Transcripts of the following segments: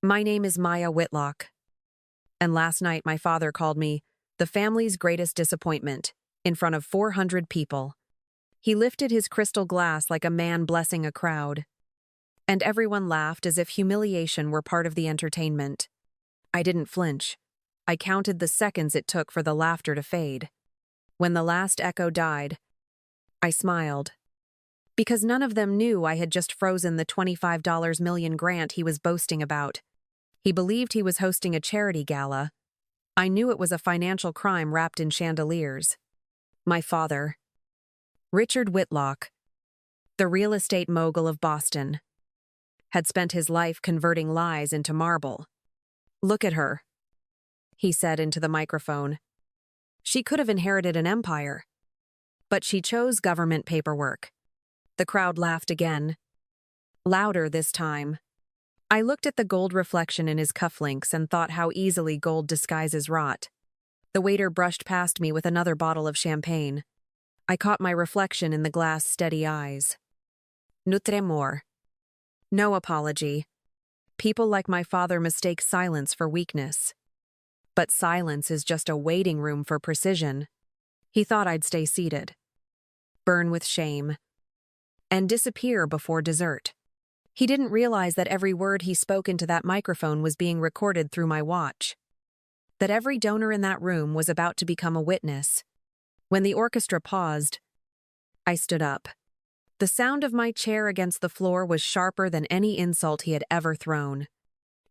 My name is Maya Whitlock, and last night my father called me the family's greatest disappointment in front of 400 people. He lifted his crystal glass like a man blessing a crowd, and everyone laughed as if humiliation were part of the entertainment. I didn't flinch. I counted the seconds it took for the laughter to fade. When the last echo died, I smiled. Because none of them knew I had just frozen the $25 million grant he was boasting about. He believed he was hosting a charity gala. I knew it was a financial crime wrapped in chandeliers. My father, Richard Whitlock, the real estate mogul of Boston, had spent his life converting lies into marble. "Look at her," he said into the microphone. "She could have inherited an empire, but she chose government paperwork." The crowd laughed again, louder this time. I looked at the gold reflection in his cufflinks and thought how easily gold disguises rot. The waiter brushed past me with another bottle of champagne. I caught my reflection in the glass' steady eyes. Nutre more. No apology. People like my father mistake silence for weakness. But silence is just a waiting room for precision. He thought I'd stay seated, burn with shame, and disappear before dessert. He didn't realize that every word he spoke into that microphone was being recorded through my watch. That every donor in that room was about to become a witness. When the orchestra paused, I stood up. The sound of my chair against the floor was sharper than any insult he had ever thrown.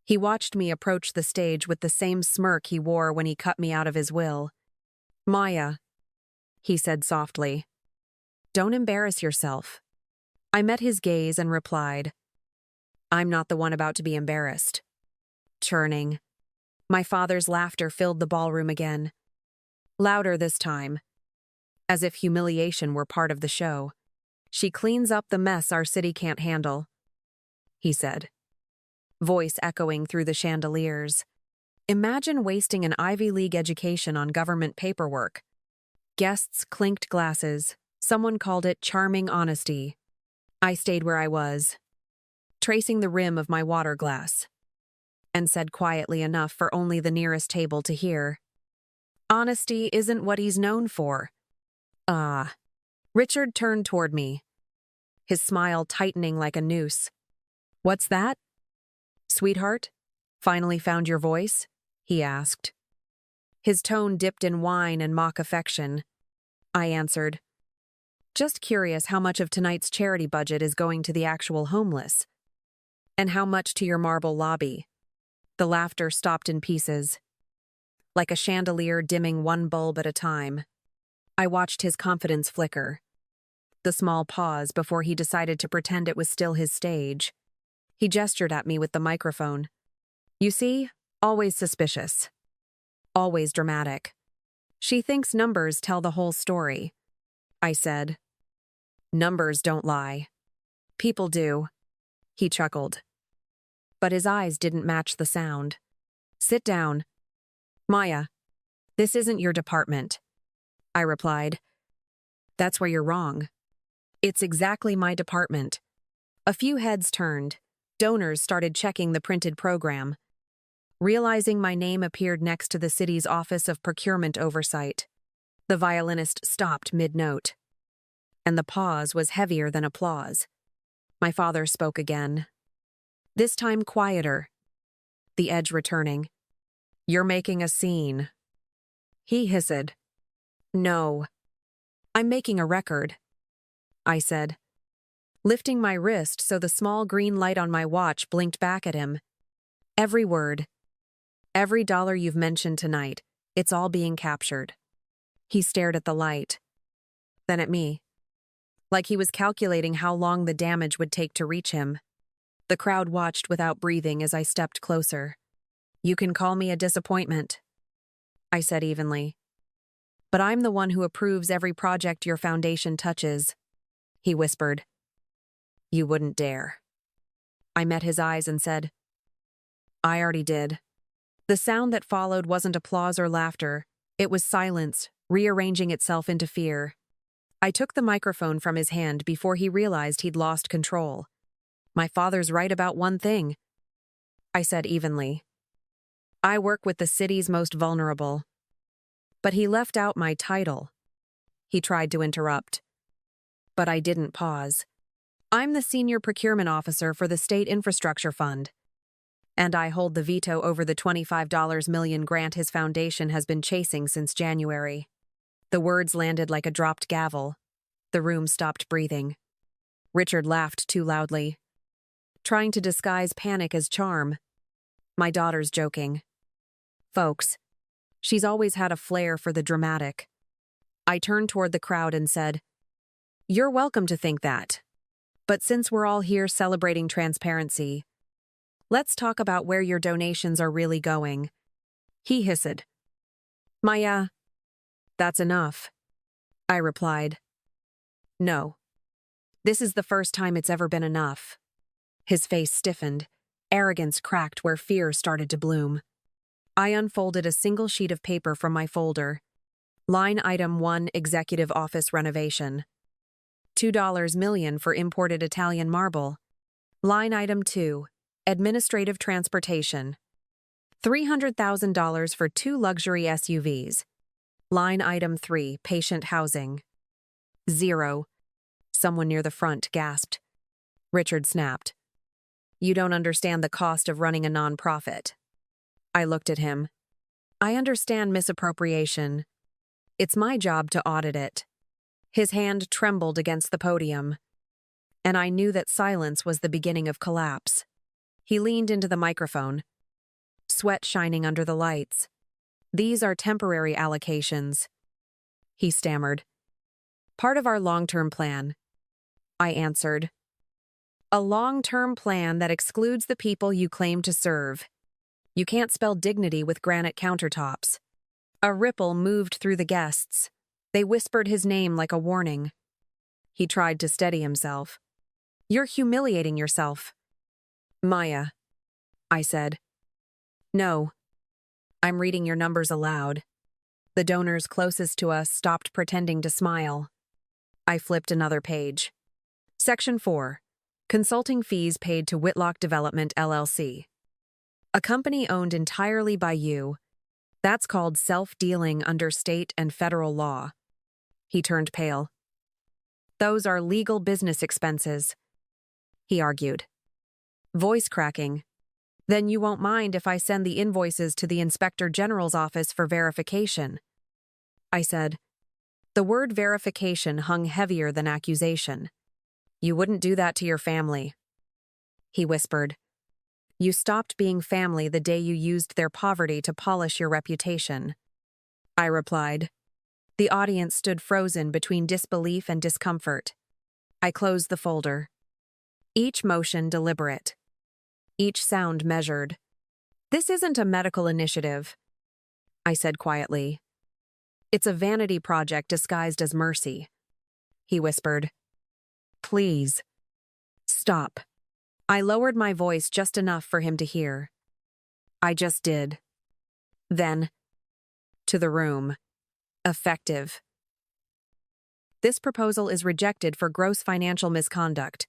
He watched me approach the stage with the same smirk he wore when he cut me out of his will. "Maya," he said softly, "don't embarrass yourself." I met his gaze and replied, "I'm not the one about to be embarrassed." Churning. My father's laughter filled the ballroom again. Louder this time, as if humiliation were part of the show. "She cleans up the mess our city can't handle," he said, voice echoing through the chandeliers. Imagine wasting an Ivy League education on government paperwork. Guests clinked glasses. Someone called it charming honesty. I stayed where I was, tracing the rim of my water glass, and said quietly enough for only the nearest table to hear, "Honesty isn't what he's known for." Ah. Richard turned toward me, his smile tightening like a noose. "What's that?" "Sweetheart, finally found your voice?" he asked. His tone dipped in wine and mock affection. I answered, "Just curious how much of tonight's charity budget is going to the actual homeless, and how much to your marble lobby." The laughter stopped in pieces, like a chandelier dimming one bulb at a time. I watched his confidence flicker. The small pause before he decided to pretend it was still his stage. He gestured at me with the microphone. "You see, always suspicious. Always dramatic. She thinks numbers tell the whole story." I said, "Numbers don't lie. People do." He chuckled, but his eyes didn't match the sound. "Sit down." "Maya, this isn't your department," I replied. "That's where you're wrong. It's exactly my department." A few heads turned. Donors started checking the printed program. Realizing my name appeared next to the city's Office of Procurement Oversight, the violinist stopped mid-note, and the pause was heavier than applause. My father spoke again, this time quieter, the edge returning. "You're making a scene." He hissed. "No, I'm making a record," I said, lifting my wrist so the small green light on my watch blinked back at him. "Every word, every dollar you've mentioned tonight, it's all being captured." He stared at the light, then at me, like he was calculating how long the damage would take to reach him. The crowd watched without breathing as I stepped closer. "You can call me a disappointment," I said evenly, "but I'm the one who approves every project your foundation touches," he whispered. "You wouldn't dare." I met his eyes and said, "I already did." The sound that followed wasn't applause or laughter. It was silence, rearranging itself into fear. I took the microphone from his hand before he realized he'd lost control. "My father's right about one thing," I said evenly. I work with the city's most vulnerable. But he left out my title. He tried to interrupt. But I didn't pause. I'm the senior procurement officer for the State Infrastructure Fund. And I hold the veto over the $25 million grant his foundation has been chasing since January. The words landed like a dropped gavel. The room stopped breathing. Richard laughed too loudly, trying to disguise panic as charm. My daughter's joking. Folks, she's always had a flair for the dramatic. I turned toward the crowd and said, "You're welcome to think that. But since we're all here celebrating transparency, let's talk about where your donations are really going." He hissed. "Maya, that's enough," I replied. "No. This is the first time it's ever been enough." His face stiffened. Arrogance cracked where fear started to bloom. I unfolded a single sheet of paper from my folder. Line item 1, executive office renovation. $2 million for imported Italian marble. Line item 2, administrative transportation. $300,000 for 2 luxury SUVs. Line item 3, patient housing. 0. Someone near the front gasped. Richard snapped. "You don't understand the cost of running a nonprofit." I looked at him. "I understand misappropriation. It's my job to audit it." His hand trembled against the podium, and I knew that silence was the beginning of collapse. He leaned into the microphone, sweat shining under the lights. "These are temporary allocations," he stammered. "Part of our long-term plan," I answered. "A long-term plan that excludes the people you claim to serve. You can't spell dignity with granite countertops." A ripple moved through the guests. They whispered his name like a warning. He tried to steady himself. "You're humiliating yourself." "Maya," I said. "No. I'm reading your numbers aloud." The donors closest to us stopped pretending to smile. I flipped another page. Section 4. Consulting fees paid to Whitlock Development, LLC. A company owned entirely by you. That's called self-dealing under state and federal law. He turned pale. "Those are legal business expenses," he argued. Voice cracking. "Then you won't mind if I send the invoices to the Inspector General's office for verification," I said. The word verification hung heavier than accusation. "You wouldn't do that to your family," he whispered. "You stopped being family the day you used their poverty to polish your reputation," I replied. The audience stood frozen between disbelief and discomfort. I closed the folder. Each motion deliberate. Each sound measured. "This isn't a medical initiative," I said quietly. "It's a vanity project disguised as mercy," he whispered. "Please, stop." I lowered my voice just enough for him to hear. I just did. Then, to the room. Effective. "This proposal is rejected for gross financial misconduct."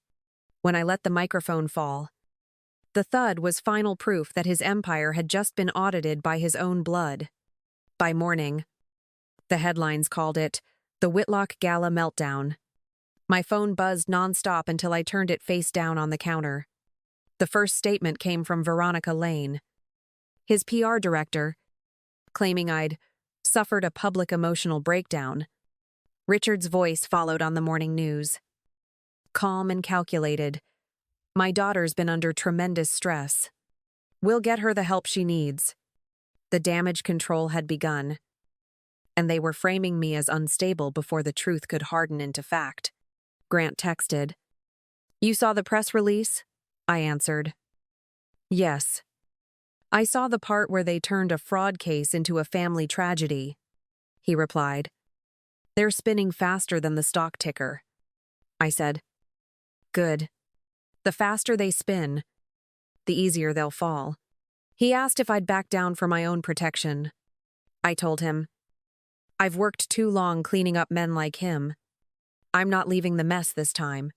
When I let the microphone fall, the thud was final proof that his empire had just been audited by his own blood. By morning, the headlines called it the Whitlock Gala Meltdown. My phone buzzed nonstop until I turned it face down on the counter. The first statement came from Veronica Lane, his PR director, claiming I'd suffered a public emotional breakdown. Richard's voice followed on the morning news. Calm and calculated. "My daughter's been under tremendous stress. We'll get her the help she needs." The damage control had begun, and they were framing me as unstable before the truth could harden into fact. Grant texted. "You saw the press release?" I answered. "Yes. I saw the part where they turned a fraud case into a family tragedy," he replied. "They're spinning faster than the stock ticker." I said. "Good. The faster they spin, the easier they'll fall." He asked if I'd back down for my own protection. I told him, "I've worked too long cleaning up men like him. I'm not leaving the mess this time."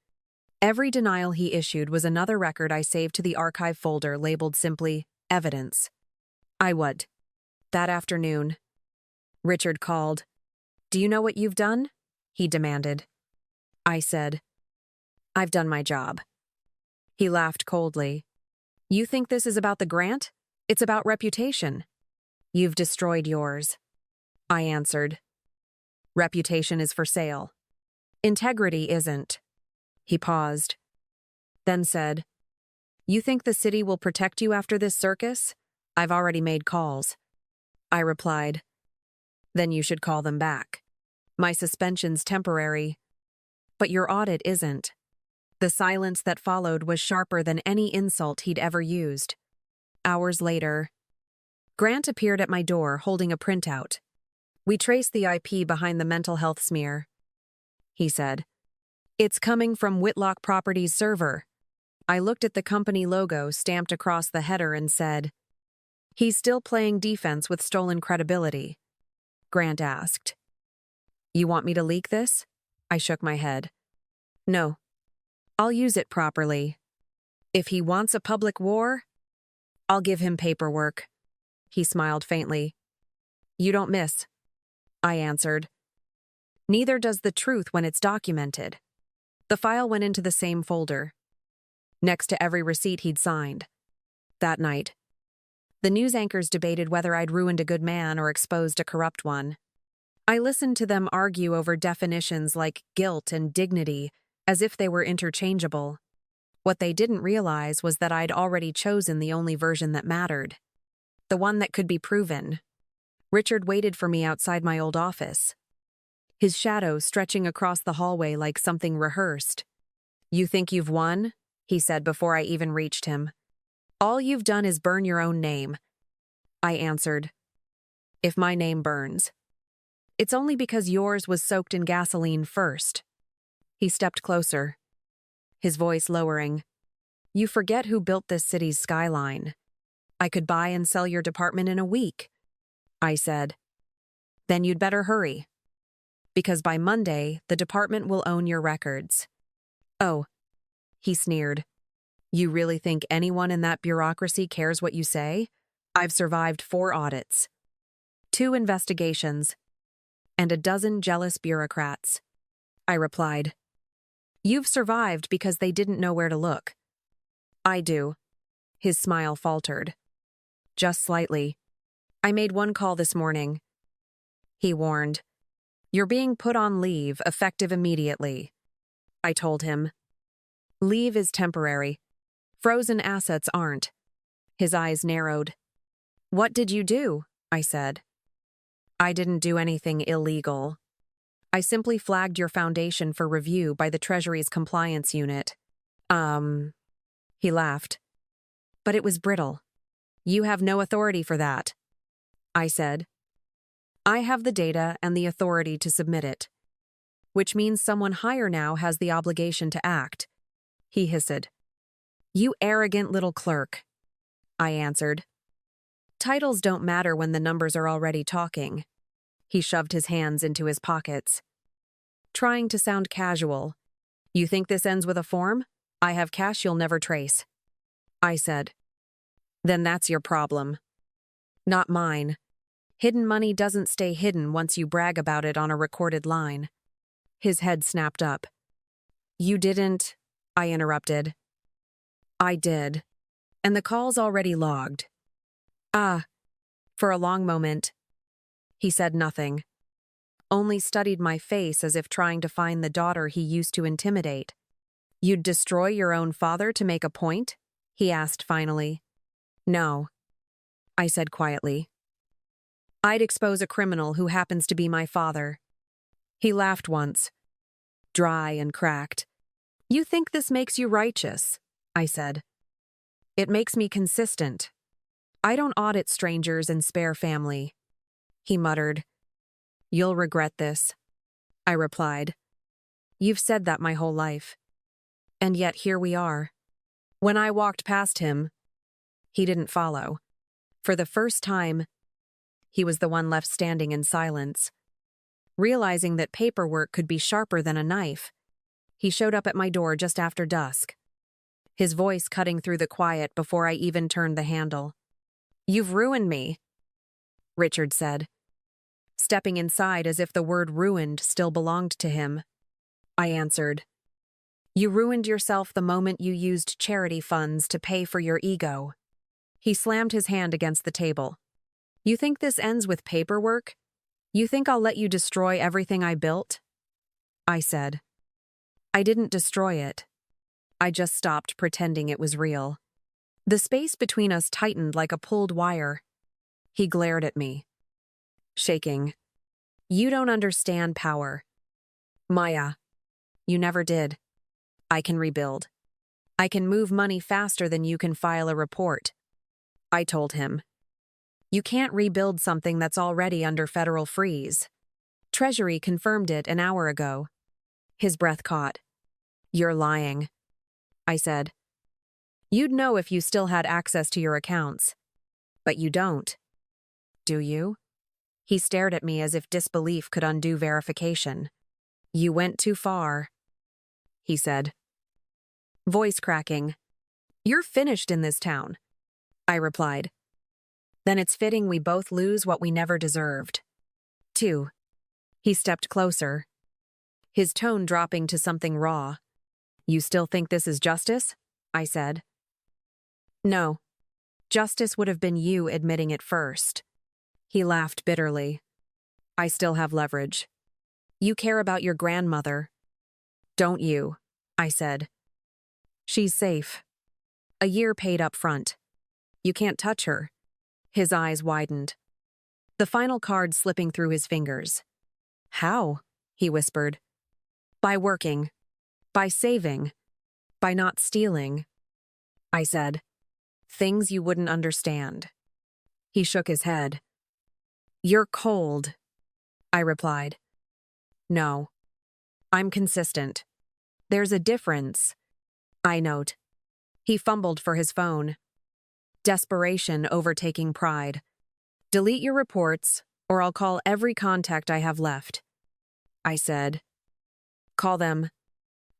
Every denial he issued was another record I saved to the archive folder labeled simply evidence. I would. That afternoon, Richard called. "Do you know what you've done?" he demanded. I said, "I've done my job." He laughed coldly. "You think this is about the grant? It's about reputation." "You've destroyed yours," I answered. "Reputation is for sale. Integrity isn't." He paused, then said, "You think the city will protect you after this circus? I've already made calls." I replied, "Then you should call them back. My suspension's temporary, but your audit isn't." The silence that followed was sharper than any insult he'd ever used. Hours later, Grant appeared at my door holding a printout. "We traced the IP behind the mental health smear," he said. "It's coming from Whitlock Properties server." I looked at the company logo stamped across the header and said, "He's still playing defense with stolen credibility." Grant asked, "You want me to leak this?" I shook my head. "No. I'll use it properly. If he wants a public war, I'll give him paperwork." He smiled faintly. "You don't miss," I answered. "Neither does the truth when it's documented." The file went into the same folder, next to every receipt he'd signed. That night, the news anchors debated whether I'd ruined a good man or exposed a corrupt one. I listened to them argue over definitions like guilt and dignity, as if they were interchangeable. What they didn't realize was that I'd already chosen the only version that mattered, the one that could be proven. Richard waited for me outside my old office, his shadow stretching across the hallway like something rehearsed. "You think you've won?" he said before I even reached him. "All you've done is burn your own name." I answered, "If my name burns, it's only because yours was soaked in gasoline first." He stepped closer, his voice lowering. "You forget who built this city's skyline. I could buy and sell your department in a week." I said, "Then you'd better hurry, because by Monday, the department will own your records." "Oh," he sneered. "You really think anyone in that bureaucracy cares what you say? I've survived 4 audits, 2 investigations, and a dozen jealous bureaucrats." I replied, "You've survived because they didn't know where to look." "I do." His smile faltered. "Just slightly. I made one call this morning." He warned, "You're being put on leave, effective immediately." I told him, "Leave is temporary. Frozen assets aren't." His eyes narrowed. "What did you do?" I said. "I didn't do anything illegal. I simply flagged your foundation for review by the Treasury's compliance unit." He laughed. "But it was brittle. You have no authority for that." I said, "I have the data and the authority to submit it, which means someone higher now has the obligation to act." He hissed. "You arrogant little clerk." I answered, "Titles don't matter when the numbers are already talking." He shoved his hands into his pockets, trying to sound casual. "You think this ends with a form? I have cash you'll never trace." I said, "Then that's your problem, not mine. Hidden money doesn't stay hidden once you brag about it on a recorded line." His head snapped up. "You didn't," I interrupted. "I did. And the call's already logged." "Ah." For a long moment, he said nothing, only studied my face as if trying to find the daughter he used to intimidate. "You'd destroy your own father to make a point?" he asked finally. "No," I said quietly. "I'd expose a criminal who happens to be my father." He laughed once, dry and cracked. "You think this makes you righteous?" I said. "It makes me consistent. I don't audit strangers and spare family." He muttered, "You'll regret this." I replied, "You've said that my whole life. And yet here we are." When I walked past him, he didn't follow. For the first time, he was the one left standing in silence. Realizing that paperwork could be sharper than a knife, He showed up at my door just after dusk, his voice cutting through the quiet before I even turned the handle. "You've ruined me," Richard said, stepping inside as if the word ruined still belonged to him. I answered, "You ruined yourself the moment you used charity funds to pay for your ego." He slammed his hand against the table. "You think this ends with paperwork? You think I'll let you destroy everything I built?" I said, "I didn't destroy it. I just stopped pretending it was real." The space between us tightened like a pulled wire. He glared at me, shaking. "You don't understand power. Maya, you never did. I can rebuild. I can move money faster than you can file a report." I told him, "You can't rebuild something that's already under federal freeze. Treasury confirmed it an hour ago." His breath caught. "You're lying," I said. "You'd know if you still had access to your accounts. But you don't. Do you?" He stared at me as if disbelief could undo verification. "You went too far," he said, voice cracking. "You're finished in this town," I replied. "Then it's fitting we both lose what we never deserved." 2. He stepped closer, his tone dropping to something raw. "You still think this is justice?" I said. "No. Justice would have been you admitting it first." He laughed bitterly. "I still have leverage. You care about your grandmother, don't you?" I said. "She's safe. A year paid up front. You can't touch her." His eyes widened, the final card slipping through his fingers. "How?" he whispered. "By working. By saving. By not stealing." I said, "Things you wouldn't understand." He shook his head. "You're cold," I replied. "No. I'm consistent. There's a difference." I note. He fumbled for his phone. Desperation overtaking pride. "Delete your reports, or I'll call every contact I have left." I said, "Call them.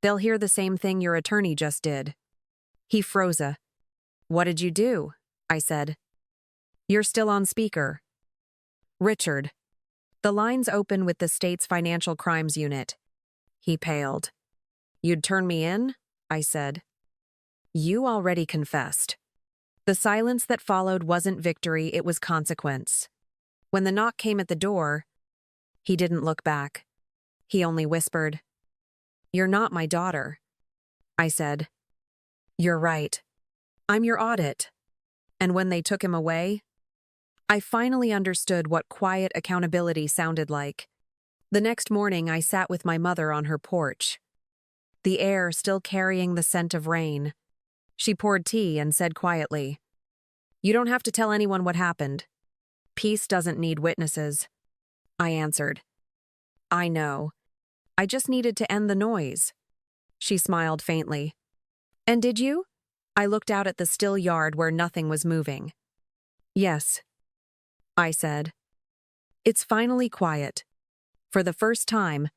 They'll hear the same thing your attorney just did." He froze. "What did you do?" I said. "You're still on speaker." "Richard." The lines open with the state's financial crimes unit. He paled. "You'd turn me in?" I said. "You already confessed." The silence that followed wasn't victory, it was consequence. When the knock came at the door, he didn't look back. He only whispered, "You're not my daughter." I said, "You're right. I'm your audit." And when they took him away, I finally understood what quiet accountability sounded like. The next morning, I sat with my mother on her porch, the air still carrying the scent of rain. She poured tea and said quietly, "You don't have to tell anyone what happened. Peace doesn't need witnesses." I answered, "I know. I just needed to end the noise." She smiled faintly. "And did you?" I looked out at the still yard where nothing was moving. "Yes," I said. It's finally quiet. For the first time,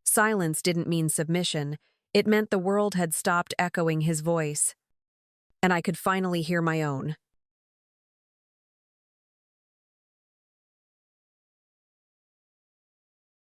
silence didn't mean submission. It meant the world had stopped echoing his voice, and I could finally hear my own.